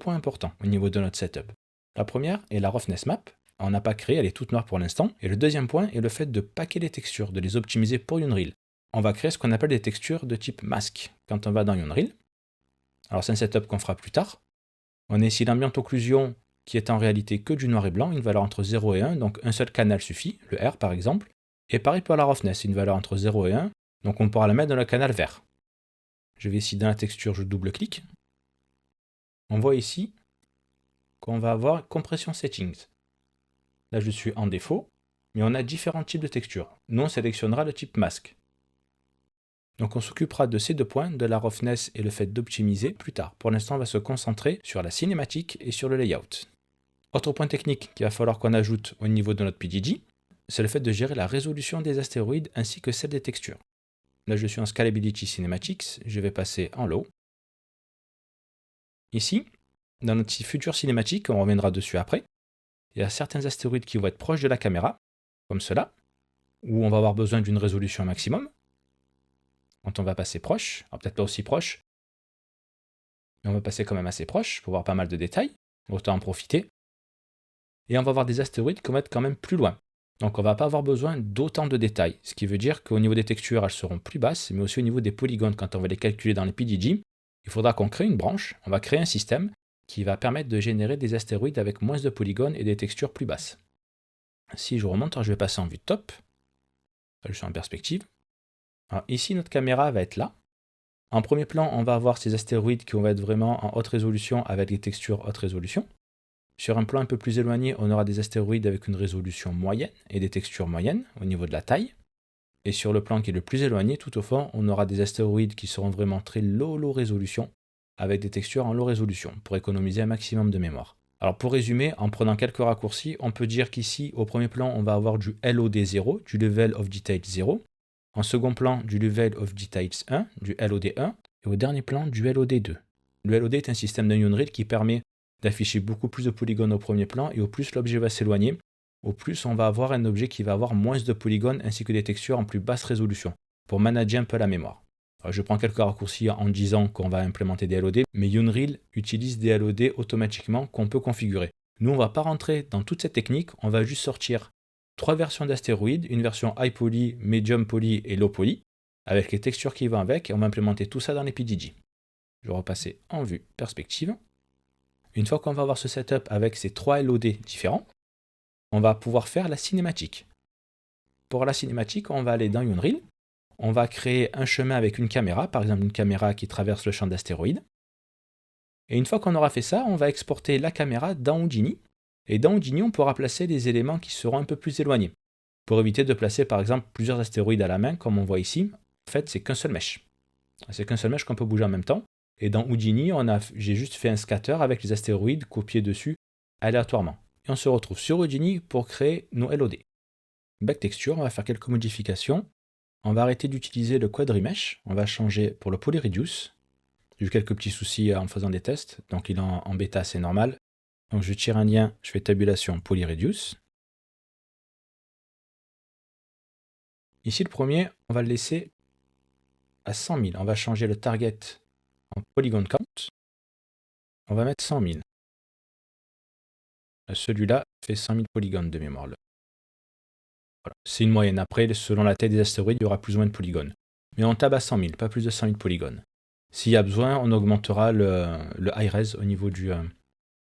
points importants au niveau de notre setup. La première est la roughness map. On n'a pas créé, elle est toute noire pour l'instant. Et le deuxième point est le fait de packer les textures, de les optimiser pour Unreal. On va créer ce qu'on appelle des textures de type mask quand on va dans Unreal. Alors c'est un setup qu'on fera plus tard. On a ici l'ambient occlusion qui est en réalité que du noir et blanc, une valeur entre 0 et 1, donc un seul canal suffit, le R par exemple. Et pareil pour la roughness, une valeur entre 0 et 1, donc on pourra la mettre dans le canal vert. Je vais ici dans la texture, je double-clique. On voit ici qu'on va avoir compression settings. Là je suis en défaut, mais on a différents types de textures. Nous on sélectionnera le type mask. Donc on s'occupera de ces deux points, de la roughness et le fait d'optimiser plus tard. Pour l'instant on va se concentrer sur la cinématique et sur le layout. Autre point technique qu'il va falloir qu'on ajoute au niveau de notre PDG, c'est le fait de gérer la résolution des astéroïdes ainsi que celle des textures. Là je suis en Scalability Cinematics, je vais passer en Low. Ici, dans notre futur cinématique, on reviendra dessus après, il y a certains astéroïdes qui vont être proches de la caméra, comme cela, où on va avoir besoin d'une résolution maximum. Quand on va passer proche, alors peut-être pas aussi proche, mais on va passer quand même assez proche pour voir pas mal de détails, autant en profiter. Et on va avoir des astéroïdes qui vont être quand même plus loin. Donc on va pas avoir besoin d'autant de détails, ce qui veut dire qu'au niveau des textures, elles seront plus basses, mais aussi au niveau des polygones, quand on va les calculer dans les PDG, il faudra qu'on crée une branche, on va créer un système qui va permettre de générer des astéroïdes avec moins de polygones et des textures plus basses. Si je remonte, je vais passer en vue de top. Je suis en perspective. Alors ici, notre caméra va être là. En premier plan, on va avoir ces astéroïdes qui vont être vraiment en haute résolution avec des textures haute résolution. Sur un plan un peu plus éloigné, on aura des astéroïdes avec une résolution moyenne et des textures moyennes au niveau de la taille. Et sur le plan qui est le plus éloigné, tout au fond, on aura des astéroïdes qui seront vraiment très low résolution, avec des textures en low résolution, pour économiser un maximum de mémoire. Alors pour résumer, en prenant quelques raccourcis, on peut dire qu'ici, au premier plan, on va avoir du LOD 0, du Level of Detail 0. En second plan, du Level of Details 1, du LOD 1. Et au dernier plan, du LOD 2. Le LOD est un système de Unreal qui permet d'afficher beaucoup plus de polygones au premier plan, et au plus l'objet va s'éloigner, au plus on va avoir un objet qui va avoir moins de polygones ainsi que des textures en plus basse résolution, pour manager un peu la mémoire. Alors, je prends quelques raccourcis en disant qu'on va implémenter des LOD, mais Unreal utilise des LOD automatiquement qu'on peut configurer. Nous, on ne va pas rentrer dans toute cette technique, on va juste sortir 3 versions d'astéroïdes, une version High Poly, Medium Poly et Low Poly, avec les textures qui vont avec, et on va implémenter tout ça dans les PDG. Je vais repasser en vue perspective. Une fois qu'on va avoir ce setup avec ces 3 LOD différents, on va pouvoir faire la cinématique. Pour la cinématique, on va aller dans Unreal, on va créer un chemin avec une caméra, par exemple une caméra qui traverse le champ d'astéroïdes. Et une fois qu'on aura fait ça, on va exporter la caméra dans Houdini. Et dans Houdini, on pourra placer des éléments qui seront un peu plus éloignés, pour éviter de placer par exemple plusieurs astéroïdes à la main, comme on voit ici. En fait, c'est qu'un seul mesh. C'est qu'un seul mesh qu'on peut bouger en même temps. Et dans Houdini, j'ai juste fait un scatter avec les astéroïdes copiés dessus aléatoirement. Et on se retrouve sur Houdini pour créer nos LOD. Back Texture, on va faire quelques modifications. On va arrêter d'utiliser le Quadrimesh. On va changer pour le Polyreduce. J'ai eu quelques petits soucis en faisant des tests, donc il est en bêta, c'est normal. Donc je tire un lien, je fais tabulation Polyreduce. Ici, le premier, on va le laisser à 100 000. On va changer le target en Polygon Count. On va mettre 100 000. Celui-là fait 100 000 polygones de mémoire. Voilà. C'est une moyenne. Après, selon la taille des astéroïdes, il y aura plus ou moins de polygones. Mais on tape à 100 000, pas plus de 100 000 polygones. S'il y a besoin, on augmentera le high res au niveau de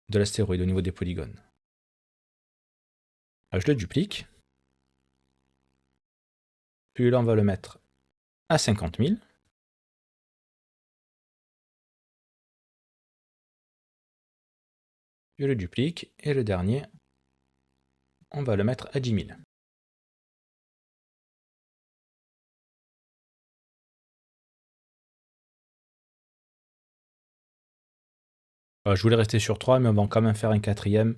l'astéroïde, au niveau des polygones. Alors, je le duplique. Puis là, on va le mettre à 50 000. Je le duplique. Et le dernier, on va le mettre à 10 000. Je voulais rester sur 3, mais on va quand même faire un quatrième.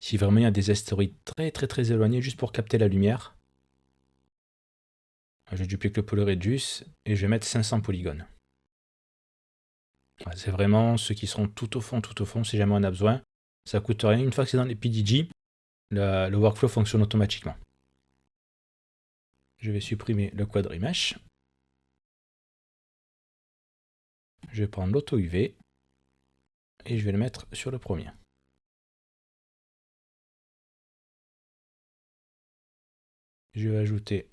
Si vraiment il y a des astéroïdes très éloignés, juste pour capter la lumière. Je duplique le Polyreduce et je vais mettre 500 polygones. C'est vraiment ceux qui seront tout au fond, si jamais on a besoin. Ça coûte rien. Une fois que c'est dans les PDG, le workflow fonctionne automatiquement. Je vais supprimer le Quadrimesh. Je vais prendre l'auto UV. et je vais le mettre sur le premier. Je vais ajouter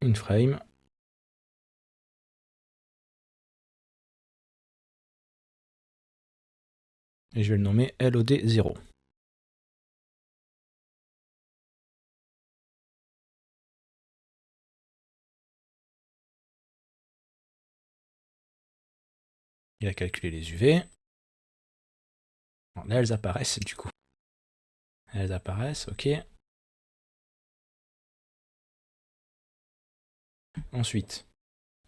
une frame. Et je vais le nommer LOD0. Il a calculé les UV. Bon, là, elles apparaissent du coup. Elles apparaissent, ok. Ensuite,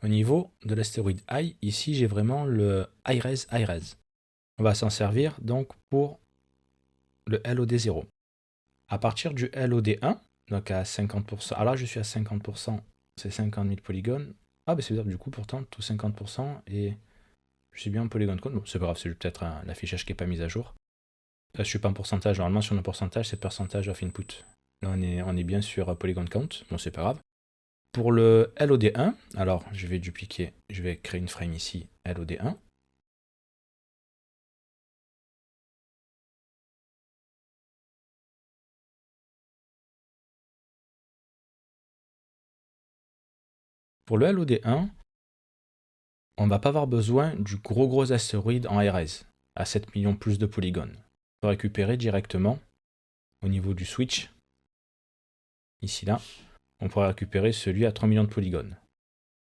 au niveau de l'astéroïde I, ici j'ai vraiment le IRES. On va s'en servir donc pour le LOD0. À partir du LOD1, donc à 50%, alors je suis à 50%, c'est 50 000 polygones. Ah bah c'est bizarre du coup pourtant, tout 50% et je suis bien en polygone count. Bon c'est pas grave, c'est peut-être l'affichage qui n'est pas mis à jour. Là je suis pas en pourcentage, normalement sur nos pourcentages c'est percentage of input. Là on est bien sur polygon count, bon c'est pas grave. Pour le LOD1, alors je vais dupliquer, je vais créer une frame ici, LOD1. Pour le LOD1, on ne va pas avoir besoin du gros astéroïde en RS, à 7 millions plus de polygones. On peut récupérer directement au niveau du switch, ici là, on pourra récupérer celui à 3 millions de polygones.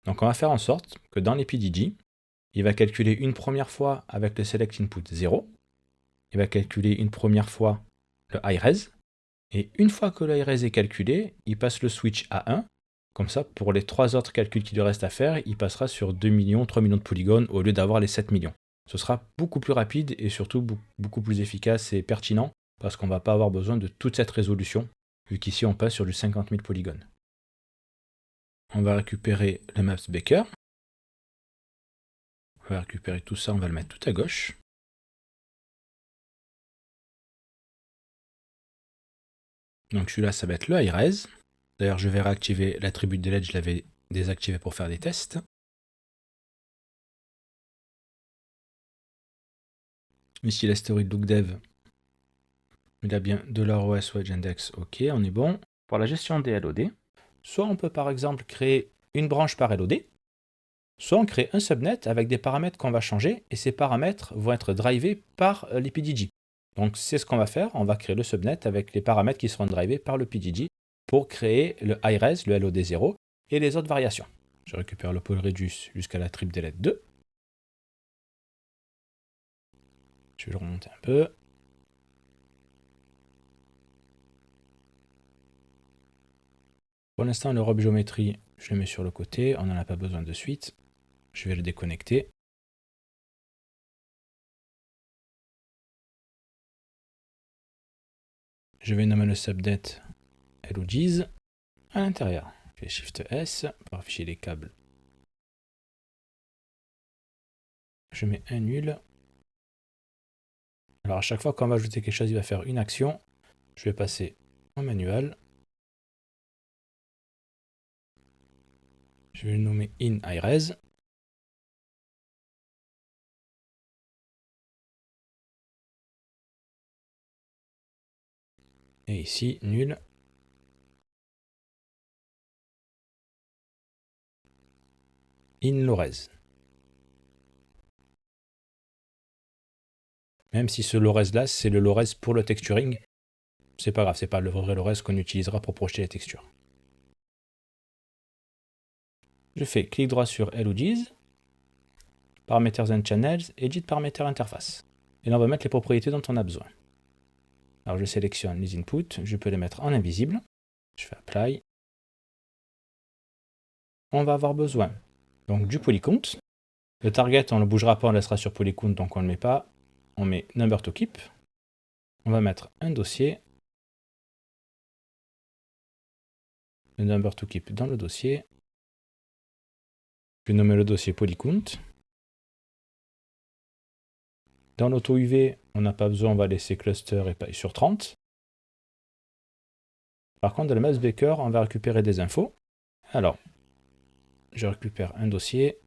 Donc on va faire en sorte que dans les PDG, il va calculer une première fois avec le select input 0, il va calculer une première fois le IRES, et une fois que le IRES est calculé, il passe le switch à 1. Comme ça, pour les 3 autres calculs qu'il lui reste à faire, il passera sur 2 millions, 3 millions de polygones au lieu d'avoir les 7 millions. Ce sera beaucoup plus rapide et surtout beaucoup plus efficace et pertinent parce qu'on ne va pas avoir besoin de toute cette résolution, vu qu'ici on passe sur du 50 000 polygones. On va récupérer le maps Baker. On va récupérer tout ça, on va le mettre tout à gauche. Donc celui-là, ça va être le IRES. D'ailleurs, je vais réactiver l'attribut delete, je l'avais désactivé pour faire des tests. Ici, l'astéroïde LookDev, il a bien $OS Wedge Index, ok, on est bon. Pour la gestion des LOD, soit on peut par exemple créer une branche par LOD, soit on crée un subnet avec des paramètres qu'on va changer, et ces paramètres vont être drivés par les PDG. Donc c'est ce qu'on va faire, on va créer le subnet avec les paramètres qui seront drivés par le PDG pour créer le IRES, le LOD0, et les autres variations. Je récupère le pool reduce jusqu'à la trip delete 2. Je vais le remonter un peu. Pour l'instant, le robe géométrie, je le mets sur le côté, on n'en a pas besoin de suite. Je vais le déconnecter. Je vais nommer le subnet LOGs à l'intérieur. Je fais Shift S pour afficher les câbles. Je mets un nul. Alors à chaque fois qu'on va ajouter quelque chose, il va faire une action. Je vais passer en manuel. Je vais le nommer InIRES. Et ici, nul. InLores. Même si ce Lores là, c'est le Lores pour le texturing. C'est pas grave, c'est pas le vrai Lores qu'on utilisera pour projeter les textures. Je fais clic droit sur LOGs, Parameters and Channels, Edit Parameter Interface. Et là, on va mettre les propriétés dont on a besoin. Alors, je sélectionne les inputs, je peux les mettre en invisible. Je fais Apply. On va avoir besoin donc du polycount. Le target, on ne le bougera pas, on le laissera sur polycount, donc on ne le met pas. On met number to keep. On va mettre un dossier. Le number to keep dans le dossier. Je vais nommer le dossier polycount. Dans l'auto UV, on n'a pas besoin, on va laisser cluster et sur 30. Par contre, dans le maps Baker, on va récupérer des infos. Alors, je récupère un dossier.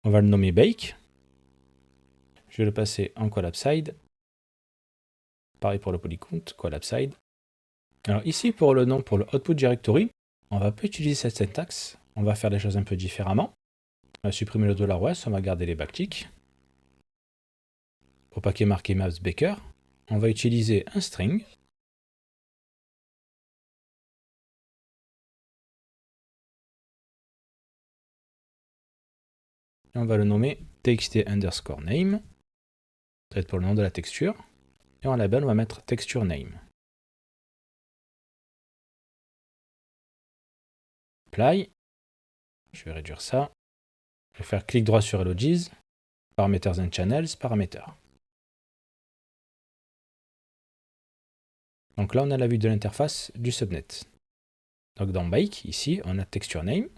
On va le nommer Bake. Je vais le passer en collab side. Pareil pour le polycount, collab side. Alors ici, pour le nom, pour le output directory, on va pas utiliser cette syntaxe. On va faire les choses un peu différemment. On va supprimer le $s, on va garder les backticks. Au paquet marqué maps baker, on va utiliser un string. Et on va le nommer txt underscore name. Ça va être pour le nom de la texture. Et en label, on va mettre texture name. Apply. Je vais réduire ça. Je vais faire clic droit sur Emojis, Parameters and Channels, Parameters. Donc là, on a la vue de l'interface du subnet. Donc dans Bake, ici, on a Texture Name.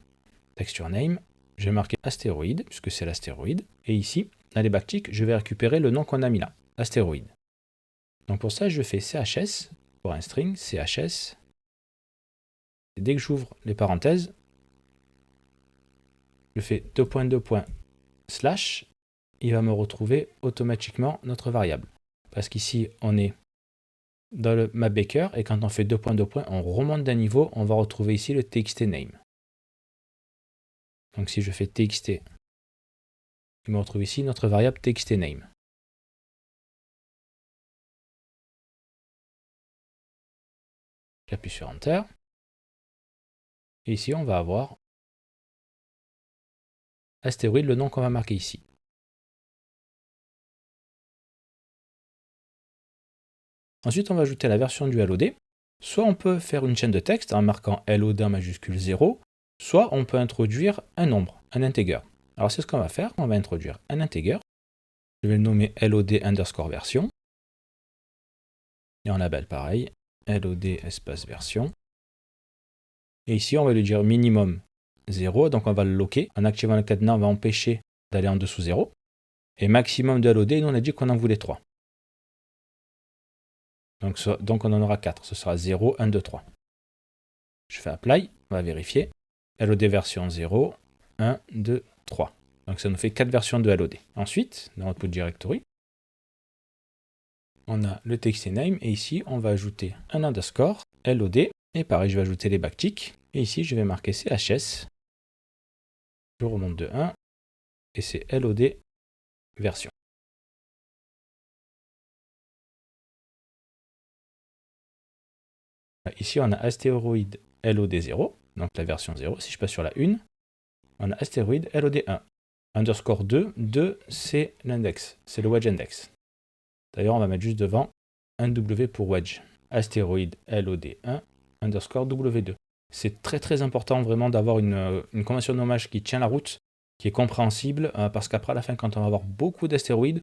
Texture Name, je vais marquer astéroïde, puisque c'est l'astéroïde. Et ici, dans les backticks, je vais récupérer le nom qu'on a mis là, astéroïde. Donc pour ça, je fais CHS, pour un string, CHS. Et dès que j'ouvre les parenthèses, je fais : slash, il va me retrouver automatiquement notre variable. Parce qu'ici, on est dans le map baker, et quand on fait : on remonte d'un niveau, on va retrouver ici le txt name. Donc si je fais txt, il me retrouve ici notre variable txt name. J'appuie sur Enter. Et ici, on va avoir astéroïde, le nom qu'on va marquer ici. Ensuite, on va ajouter la version du LOD. Soit on peut faire une chaîne de texte en marquant LOD en majuscule 0, soit on peut introduire un nombre, un integer. Alors c'est ce qu'on va faire, on va introduire un integer. Je vais le nommer LOD underscore version. Et en label pareil, LOD espace version. Et ici, on va lui dire minimum 0, donc on va le locker. En activant le cadenas, on va empêcher d'aller en dessous 0. Et maximum de LOD, nous on a dit qu'on en voulait 3. Donc on en aura 4, ce sera 0, 1, 2, 3. Je fais Apply, on va vérifier. LOD version 0, 1, 2, 3. Donc ça nous fait 4 versions de LOD. Ensuite, dans Output Directory, on a le txt name et ici on va ajouter un underscore LOD. Et pareil, je vais ajouter les backticks. Et ici, je vais marquer CHS. Je remonte de 1 et c'est LOD version. Ici, on a astéroïde LOD0, donc la version 0. Si je passe sur la 1, on a astéroïde LOD1. Underscore 2, 2 c'est l'index, c'est le wedge index. D'ailleurs, on va mettre juste devant un W pour wedge. Astéroïde LOD1 underscore W2. C'est très important vraiment d'avoir une convention de nommage qui tient la route, qui est compréhensible, parce qu'après à la fin, quand on va avoir beaucoup d'astéroïdes,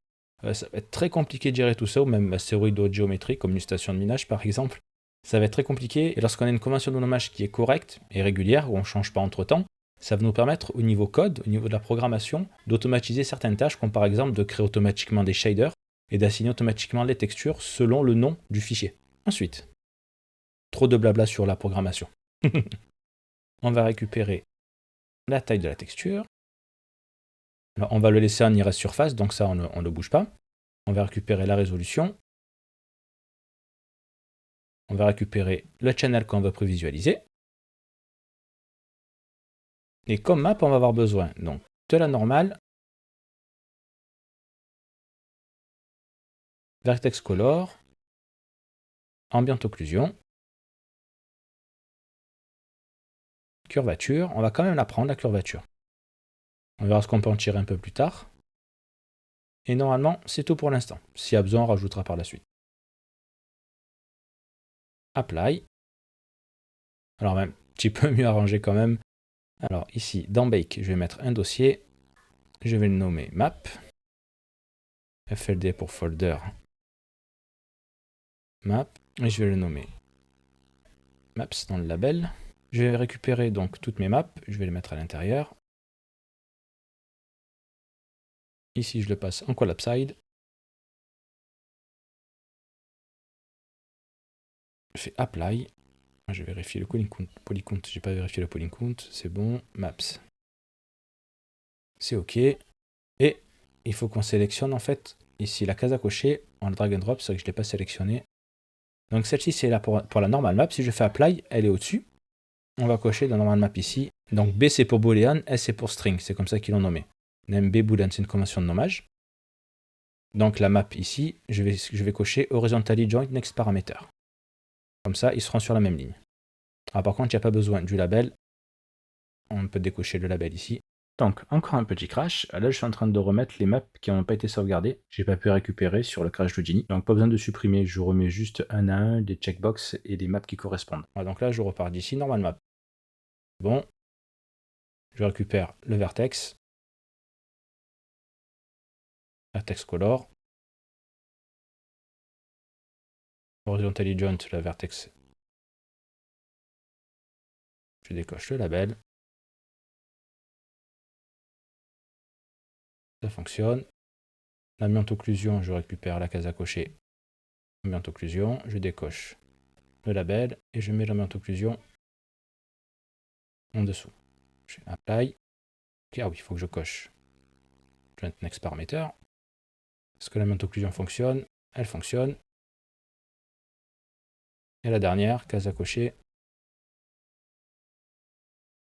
ça va être très compliqué de gérer tout ça, ou même astéroïdes de haute géométrie, comme une station de minage par exemple. Ça va être très compliqué, et lorsqu'on a une convention de nommage qui est correcte et régulière, où on ne change pas entre temps, ça va nous permettre au niveau code, au niveau de la programmation, d'automatiser certaines tâches, comme par exemple de créer automatiquement des shaders et d'assigner automatiquement les textures selon le nom du fichier. Ensuite, trop de blabla sur la programmation. On va récupérer la taille de la texture. Alors, on va le laisser en iRest surface, donc ça on ne bouge pas. On va récupérer la résolution. On va récupérer le channel qu'on veut prévisualiser. Et comme map, on va avoir besoin donc de la normale, vertex color, ambient occlusion, curvature. On va quand même la prendre, la curvature. On verra ce qu'on peut en tirer un peu plus tard. Et normalement, c'est tout pour l'instant. S'il y a besoin, on rajoutera par la suite. Apply. Alors même, un petit peu mieux arrangé quand même. Alors ici, dans Bake, je vais mettre un dossier. Je vais le nommer map. FLD pour folder. Map. Et je vais le nommer maps dans le label. Je vais récupérer donc toutes mes maps. Je vais les mettre à l'intérieur. Ici, je le passe en collab side. Je fais Apply. Je vérifie le polycount. Je n'ai pas vérifié le polycount. C'est bon. Maps. C'est OK. Et il faut qu'on sélectionne en fait ici la case à cocher, on le drag and drop, c'est vrai que je ne l'ai pas sélectionné. Donc celle-ci c'est là pour la normal map, si je fais apply, elle est au-dessus. On va cocher la normal map ici. Donc B c'est pour boolean, S c'est pour string, c'est comme ça qu'ils l'ont nommé. Name B boolean, c'est une convention de nommage. Donc la map ici, je vais cocher horizontally joint next parameter. Comme ça, ils seront sur la même ligne. Ah, par contre, il n'y a pas besoin du label. On peut décocher le label ici. Donc, encore un petit crash. Là, je suis en train de remettre les maps qui n'ont pas été sauvegardées. J'ai pas pu récupérer sur le crash de Genie. Donc, pas besoin de supprimer. Je remets juste un à un des checkbox et des maps qui correspondent. Voilà, donc là, je repars d'ici, normal map. Bon. Je récupère le vertex. Vertex color. Horizontally joint, le vertex. Je décoche le label. Ça fonctionne. L'ambient occlusion, je récupère la case à cocher. Ambient occlusion, je décoche le label et je mets l'ambient occlusion en dessous. Je fais apply. Okay, ah oui, il faut que je coche joint next parameter. Est-ce que l'ambient occlusion fonctionne? Elle fonctionne. Et la dernière, case à cocher.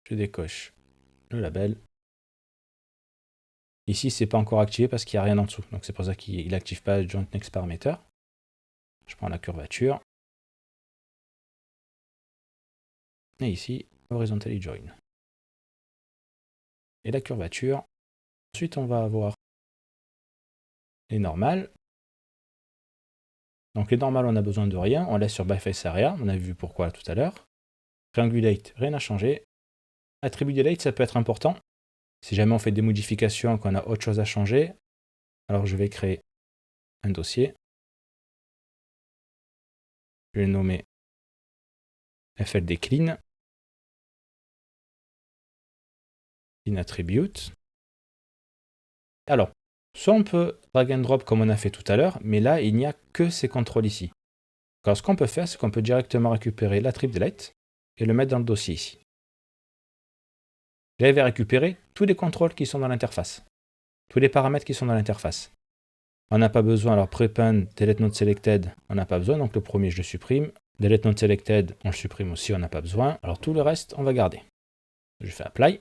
Je décoche le label. Ici, c'est pas encore activé parce qu'il n'y a rien en dessous. Donc c'est pour ça qu'il n'active pas joint next parameter. Je prends la curvature. Et ici, horizontally join. Et la curvature. Ensuite, on va avoir les normales. Donc les normales, on n'a besoin de rien. On laisse sur byface area. On a vu pourquoi tout à l'heure. Triangulate, rien n'a changé. Attribute delete, ça peut être important. Si jamais on fait des modifications, qu'on a autre chose à changer, alors je vais créer un dossier. Je vais le nommer FLD clean. Clean attribute. Alors, soit on peut drag and drop comme on a fait tout à l'heure, mais là, il n'y a que ces contrôles ici. Alors, ce qu'on peut faire, c'est qu'on peut directement récupérer l'attribute delete et le mettre dans le dossier ici. Là, il va récupérer tous les contrôles qui sont dans l'interface. Tous les paramètres qui sont dans l'interface. On n'a pas besoin, alors prepend, delete not selected, on n'a pas besoin, donc le premier je le supprime. Delete not selected, on le supprime aussi, on n'a pas besoin. Alors tout le reste, on va garder. Je fais apply.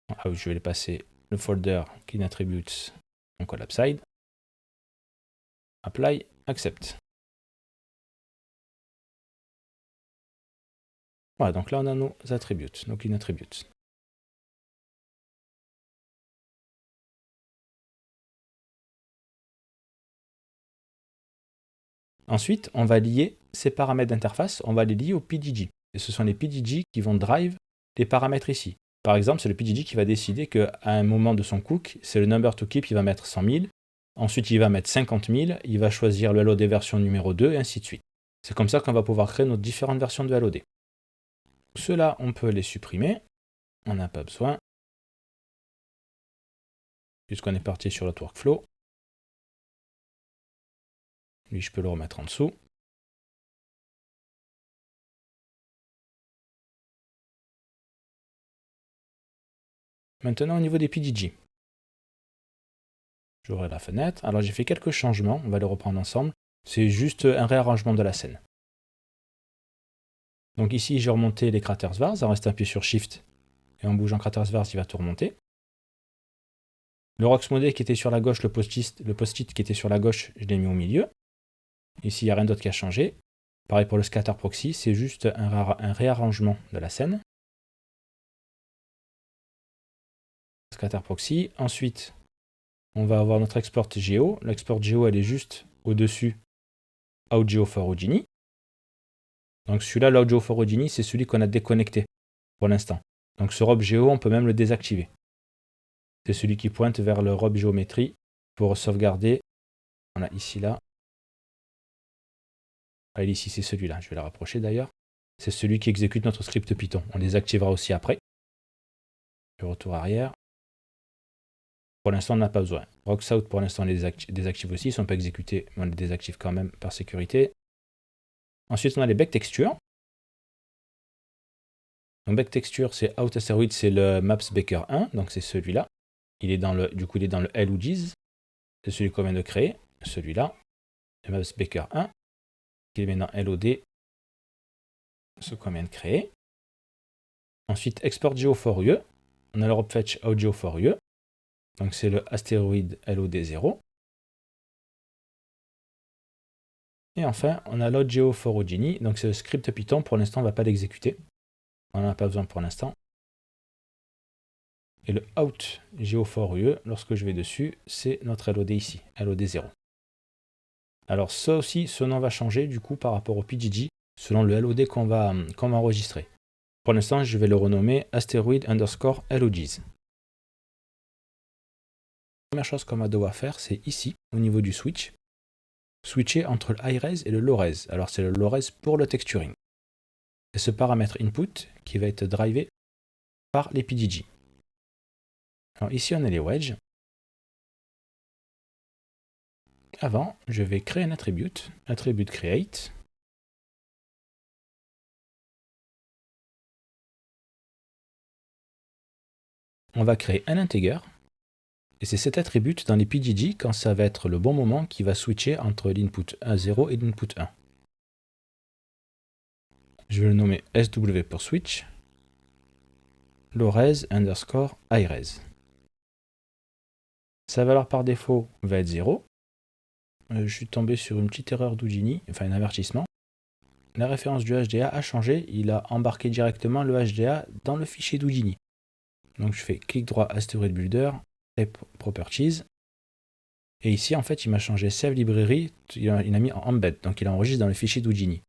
Ah oui, je vais les passer le folder clean attributes en collab side. Apply, accept. Voilà, donc là on a nos attributes, nos clean attributes. Ensuite, on va lier ces paramètres d'interface, on va les lier au PDG. Et ce sont les PDG qui vont drive les paramètres ici. Par exemple, c'est le PDG qui va décider qu'à un moment de son cook, c'est le number to keep, il va mettre 100 000. Ensuite, il va mettre 50 000. Il va choisir le LOD version numéro 2 et ainsi de suite. C'est comme ça qu'on va pouvoir créer nos différentes versions de LOD. Ceux-là, on peut les supprimer. On n'a pas besoin. Puisqu'on est parti sur notre workflow. Lui, je peux le remettre en dessous. Maintenant, au niveau des PDG. J'aurai la fenêtre. Alors, j'ai fait quelques changements. On va les reprendre ensemble. C'est juste un réarrangement de la scène. Donc ici, j'ai remonté les craters vars. On reste appuyé sur Shift. Et en bougeant craters vars, il va tout remonter. Le Rox Modé qui était sur la gauche, le post-it qui était sur la gauche, je l'ai mis au milieu. Ici, il n'y a rien d'autre qui a changé. Pareil pour le scatter proxy, c'est juste un réarrangement de la scène. Scatter proxy. Ensuite, on va avoir notre export geo. L'export geo, elle est juste au-dessus OutGeo for Houdini. Donc celui-là, l'OutGeo for Houdini, c'est celui qu'on a déconnecté pour l'instant. Donc ce rob geo, on peut même le désactiver. C'est celui qui pointe vers le rob géométrie pour sauvegarder. On a ici, là. Ah, ici, c'est celui-là. Je vais la rapprocher d'ailleurs. C'est celui qui exécute notre script Python. On les activera aussi après. Le retour arrière. Pour l'instant, on n'a pas besoin. Roxout, pour l'instant, on les désactive aussi. Ils ne sont pas exécutés, mais on les désactive quand même par sécurité. Ensuite, on a les back textures. Donc, back texture, c'est out asteroid, c'est le maps baker 1. Donc, c'est celui-là. Il est dans le, du coup, il est dans le LUGs. c'est celui qu'on vient de créer, celui-là, Maps-Baker 1, qui est maintenant LOD, ce qu'on vient de créer. Ensuite, export geo for UE, on a l'Europe fetch out geo for UE, donc c'est le astéroïde LOD0. Et enfin, on a load geo for Houdini, donc c'est le script Python, pour l'instant on ne va pas l'exécuter, on n'en a pas besoin pour l'instant. Et le out geo for UE, lorsque je vais dessus, c'est notre LOD ici, LOD0. Alors ça aussi, ce nom va changer du coup par rapport au PGG, selon le LOD qu'on va enregistrer. Pour l'instant, je vais le renommer Asteroid underscore LOGs. La première chose qu'on va devoir faire, c'est ici, au niveau du switch, switcher entre le high res et le low res. Alors c'est le low res pour le texturing. C'est ce paramètre input qui va être drivé par les PGG. Alors ici on a les wedges. Avant, je vais créer un attribute create. On va créer un integer. Et c'est cet attribute dans les PGG quand ça va être le bon moment qui va switcher entre l'input 0 et l'input 1. Je vais le nommer SW pour switch, lowres underscore highres. Sa valeur par défaut va être 0. Je suis tombé sur une petite erreur d'Houdini, enfin un avertissement. La référence du HDA a changé, il a embarqué directement le HDA dans le fichier d'Houdini. Donc je fais clic droit Asteroid Builder, Type Properties. Et ici en fait il m'a changé Save Library, il a mis en embed, donc il enregistre dans le fichier d'Houdini.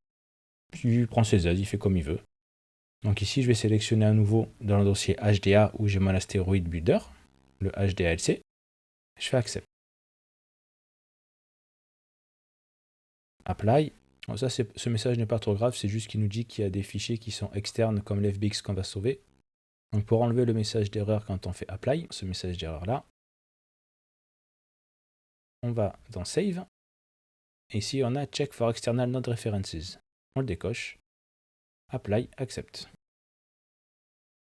Puis il prend ses aises, il fait comme il veut. Donc ici je vais sélectionner à nouveau dans le dossier HDA où j'ai mon Asteroid Builder, le HDALC. Je fais Accept. Apply. Bon, ça, ce message n'est pas trop grave, c'est juste qu'il nous dit qu'il y a des fichiers qui sont externes comme l'FBX qu'on va sauver. Donc pour enlever le message d'erreur quand on fait Apply, ce message d'erreur là, on va dans Save. Et ici on a Check for External Node References. On le décoche. Apply, Accept.